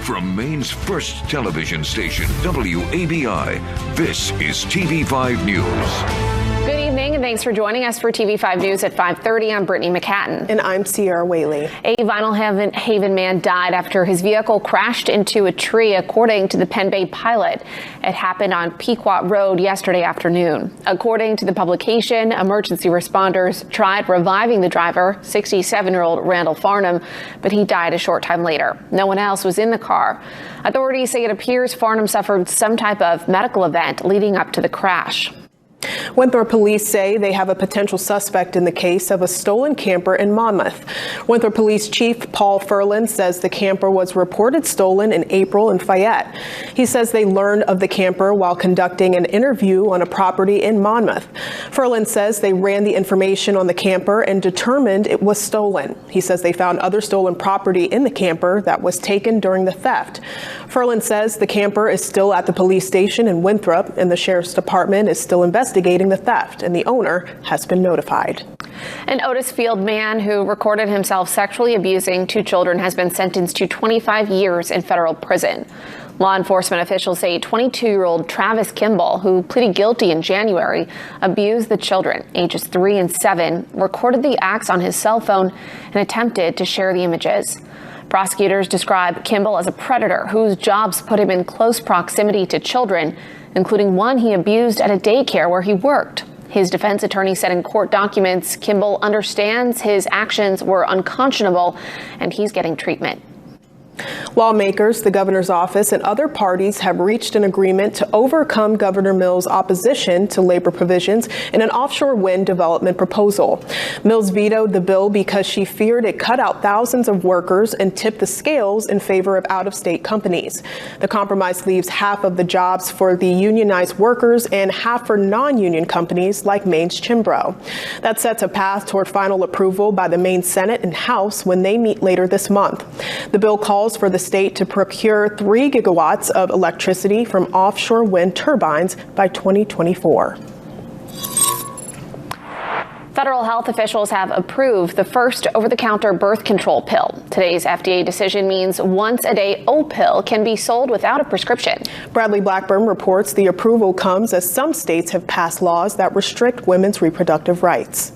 From Maine's first television station, WABI, this is TV5 News. Good evening, and thanks for joining us for TV5 News at 5:30. I'm Brittany McCatton. And I'm Sierra Whaley. A Vinyl Haven man died after his vehicle crashed into a tree, according to the Penn Bay Pilot. It happened on Pequot Road yesterday afternoon. According to the publication, emergency responders tried reviving the driver, 67-year-old Randall Farnham, but he died a short time later. No one else was in the car. Authorities say it appears Farnham suffered some type of medical event leading up to the crash. Winthrop police say they have a potential suspect in the case of a stolen camper in Monmouth. Winthrop Police Chief Paul Ferland says the camper was reported stolen in April in Fayette. He says they learned of the camper while conducting an interview on a property in Monmouth. Ferland says they ran the information on the camper and determined it was stolen. He says they found other stolen property in the camper that was taken during the theft. Ferland says the camper is still at the police station in Winthrop, and the sheriff's department is still investigating the theft, and the owner has been notified. An Otisfield man who recorded himself sexually abusing 2 children has been sentenced to 25 years in federal prison. Law enforcement officials say 22-year-old Travis Kimball, who pleaded guilty in January, abused the children, ages 3 and 7, recorded the acts on his cell phone, and attempted to share the images. Prosecutors describe Kimball as a predator whose jobs put him in close proximity to children, including one he abused at a daycare where he worked. His defense attorney said in court documents, Kimball understands his actions were unconscionable and he's getting treatment. Lawmakers, the governor's office, and other parties have reached an agreement to overcome Governor Mills' opposition to labor provisions in an offshore wind development proposal. Mills vetoed the bill because she feared it cut out thousands of workers and tipped the scales in favor of out-of-state companies. The compromise leaves half of the jobs for the unionized workers and half for non-union companies like Maine's Chimbro. That sets a path toward final approval by the Maine Senate and House when they meet later this month. The bill calls for the state to procure 3 gigawatts of electricity from offshore wind turbines by 2024. Federal health officials have approved the first over-the-counter birth control pill. Today's FDA decision means once-a-day Opill can be sold without a prescription. Bradley Blackburn reports the approval comes as some states have passed laws that restrict women's reproductive rights.